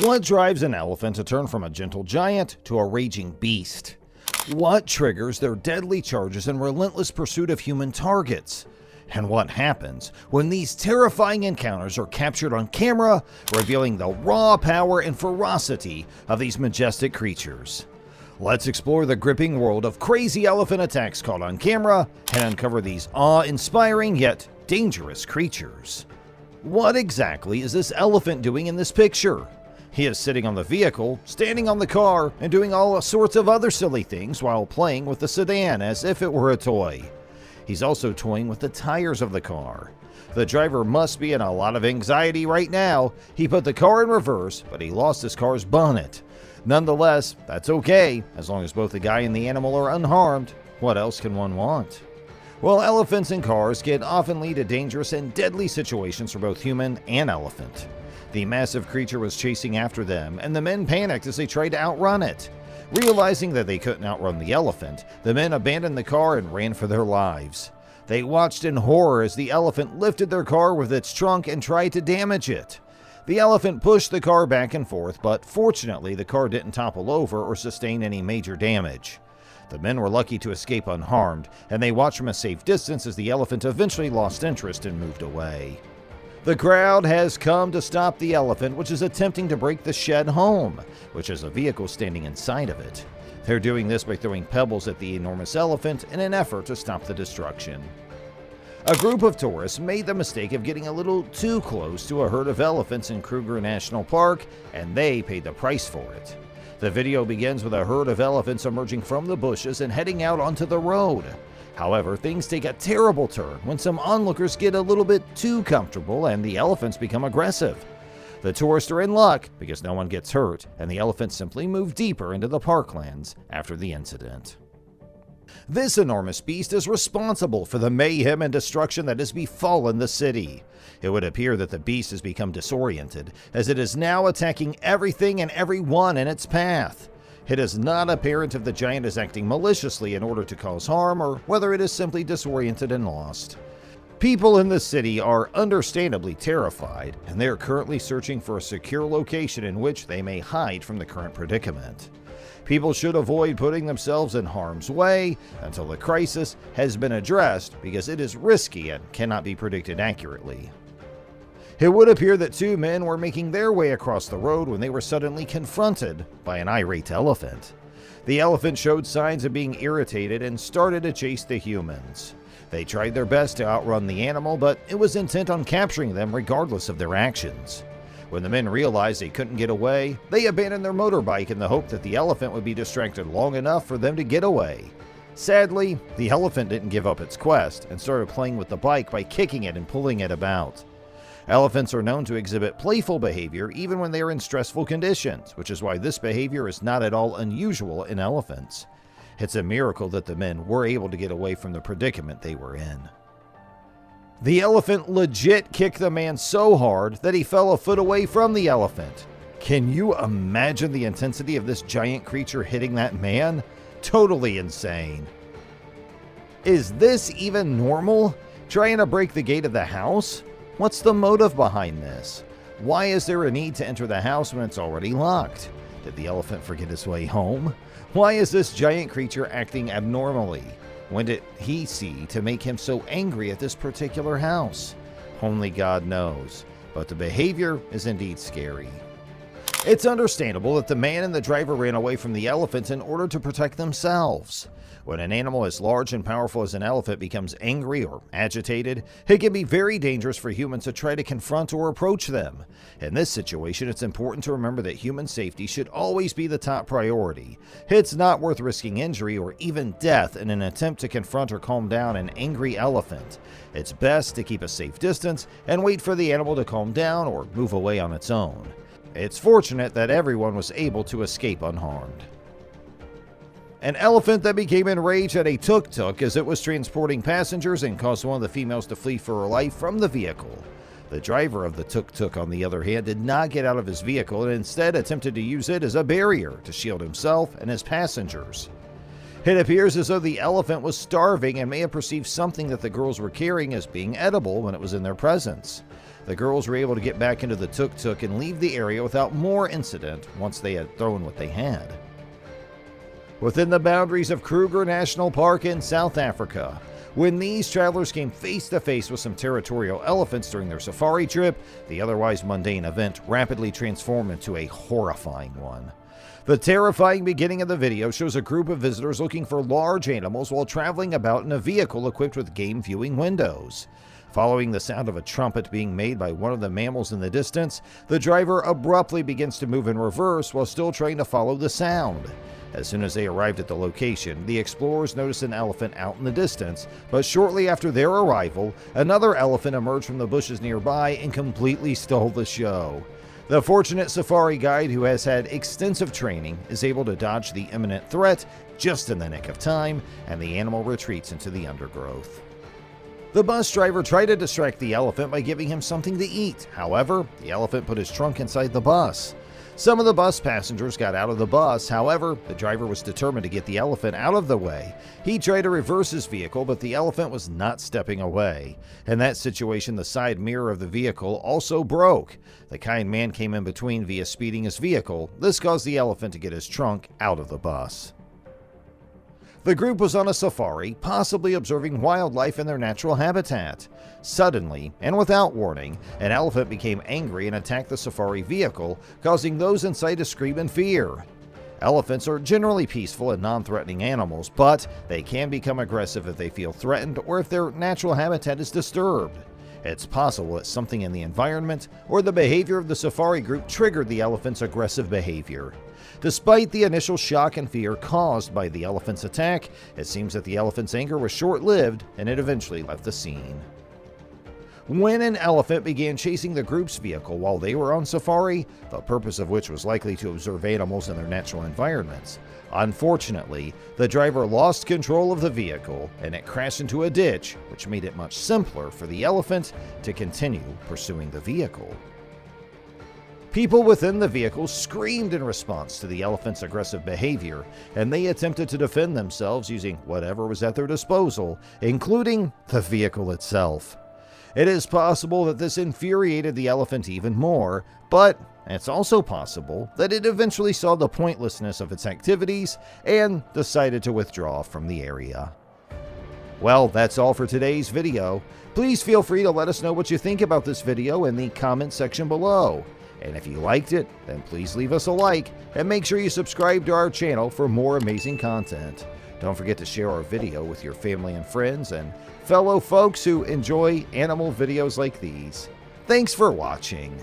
What drives an elephant to turn from a gentle giant to a raging beast? What triggers their deadly charges and relentless pursuit of human targets? And what happens when these terrifying encounters are captured on camera, revealing the raw power and ferocity of these majestic creatures? Let's explore the gripping world of crazy elephant attacks caught on camera and uncover these awe-inspiring yet dangerous creatures. What exactly is this elephant doing in this picture? He is sitting on the vehicle, standing on the car, and doing all sorts of other silly things while playing with the sedan as if it were a toy. He's also toying with the tires of the car. The driver must be in a lot of anxiety right now. He put the car in reverse, but he lost his car's bonnet. Nonetheless, that's okay, as long as both the guy and the animal are unharmed. What else can one want? Well, elephants and cars can often lead to dangerous and deadly situations for both human and elephant. The massive creature was chasing after them, and the men panicked as they tried to outrun it. Realizing that they couldn't outrun the elephant, the men abandoned the car and ran for their lives. They watched in horror as the elephant lifted their car with its trunk and tried to damage it. The elephant pushed the car back and forth, but fortunately the car didn't topple over or sustain any major damage. The men were lucky to escape unharmed, and they watched from a safe distance as the elephant eventually lost interest and moved away. The crowd has come to stop the elephant, which is attempting to break the shed home, which has a vehicle standing inside of it. They're doing this by throwing pebbles at the enormous elephant in an effort to stop the destruction. A group of tourists made the mistake of getting a little too close to a herd of elephants in Kruger National Park, and they paid the price for it. The video begins with a herd of elephants emerging from the bushes and heading out onto the road. However, things take a terrible turn when some onlookers get a little bit too comfortable and the elephants become aggressive. The tourists are in luck because no one gets hurt, and the elephants simply move deeper into the parklands after the incident. This enormous beast is responsible for the mayhem and destruction that has befallen the city. It would appear that the beast has become disoriented, as it is now attacking everything and everyone in its path. It is not apparent if the giant is acting maliciously in order to cause harm or whether it is simply disoriented and lost. People in the city are understandably terrified, and they are currently searching for a secure location in which they may hide from the current predicament. People should avoid putting themselves in harm's way until the crisis has been addressed because it is risky and cannot be predicted accurately. It would appear that two men were making their way across the road when they were suddenly confronted by an irate elephant. The elephant showed signs of being irritated and started to chase the humans. They tried their best to outrun the animal, but it was intent on capturing them regardless of their actions. When the men realized they couldn't get away, they abandoned their motorbike in the hope that the elephant would be distracted long enough for them to get away. Sadly, the elephant didn't give up its quest and started playing with the bike by kicking it and pulling it about. Elephants are known to exhibit playful behavior even when they are in stressful conditions, which is why this behavior is not at all unusual in elephants. It's a miracle that the men were able to get away from the predicament they were in. The elephant legit kicked the man so hard that he fell a foot away from the elephant. Can you imagine the intensity of this giant creature hitting that man? Totally insane. Is this even normal? Trying to break the gate of the house? What's the motive behind this? Why is there a need to enter the house when it's already locked? Did the elephant forget his way home? Why is this giant creature acting abnormally? When did he see to make him so angry at this particular house? Only God knows, but the behavior is indeed scary. It's understandable that the man and the driver ran away from the elephant in order to protect themselves. When an animal as large and powerful as an elephant becomes angry or agitated, it can be very dangerous for humans to try to confront or approach them. In this situation, it's important to remember that human safety should always be the top priority. It's not worth risking injury or even death in an attempt to confront or calm down an angry elephant. It's best to keep a safe distance and wait for the animal to calm down or move away on its own. It's fortunate that everyone was able to escape unharmed. An elephant that became enraged at a tuk-tuk as it was transporting passengers and caused one of the females to flee for her life from the vehicle. The driver of the tuk-tuk, on the other hand, did not get out of his vehicle and instead attempted to use it as a barrier to shield himself and his passengers. It appears as though the elephant was starving and may have perceived something that the girls were carrying as being edible when it was in their presence. The girls were able to get back into the tuk-tuk and leave the area without more incident once they had thrown what they had. Within the boundaries of Kruger National Park in South Africa, when these travelers came face to face with some territorial elephants during their safari trip, the otherwise mundane event rapidly transformed into a horrifying one. The terrifying beginning of the video shows a group of visitors looking for large animals while traveling about in a vehicle equipped with game viewing windows. Following the sound of a trumpet being made by one of the mammals in the distance, the driver abruptly begins to move in reverse while still trying to follow the sound. As soon as they arrived at the location, the explorers noticed an elephant out in the distance, but shortly after their arrival, another elephant emerged from the bushes nearby and completely stole the show. The fortunate safari guide, who has had extensive training, is able to dodge the imminent threat just in the nick of time, and the animal retreats into the undergrowth. The bus driver tried to distract the elephant by giving him something to eat. However, the elephant put his trunk inside the bus. Some of the bus passengers got out of the bus. However, the driver was determined to get the elephant out of the way. He tried to reverse his vehicle, but the elephant was not stepping away. In that situation, the side mirror of the vehicle also broke. The kind man came in between via speeding his vehicle. This caused the elephant to get his trunk out of the bus. The group was on a safari, possibly observing wildlife in their natural habitat. Suddenly, and without warning, an elephant became angry and attacked the safari vehicle, causing those inside to scream in fear. Elephants are generally peaceful and non-threatening animals, but they can become aggressive if they feel threatened or if their natural habitat is disturbed. It's possible that something in the environment or the behavior of the safari group triggered the elephant's aggressive behavior. Despite the initial shock and fear caused by the elephant's attack, it seems that the elephant's anger was short-lived and it eventually left the scene. When an elephant began chasing the group's vehicle while they were on safari, the purpose of which was likely to observe animals in their natural environments, unfortunately, the driver lost control of the vehicle and it crashed into a ditch, which made it much simpler for the elephant to continue pursuing the vehicle. People within the vehicle screamed in response to the elephant's aggressive behavior, and they attempted to defend themselves using whatever was at their disposal, including the vehicle itself. It is possible that this infuriated the elephant even more, but it's also possible that it eventually saw the pointlessness of its activities and decided to withdraw from the area. Well, that's all for today's video. Please feel free to let us know what you think about this video in the comment section below. And if you liked it, then please leave us a like and make sure you subscribe to our channel for more amazing content. Don't forget to share our video with your family and friends and fellow folks who enjoy animal videos like these. Thanks for watching.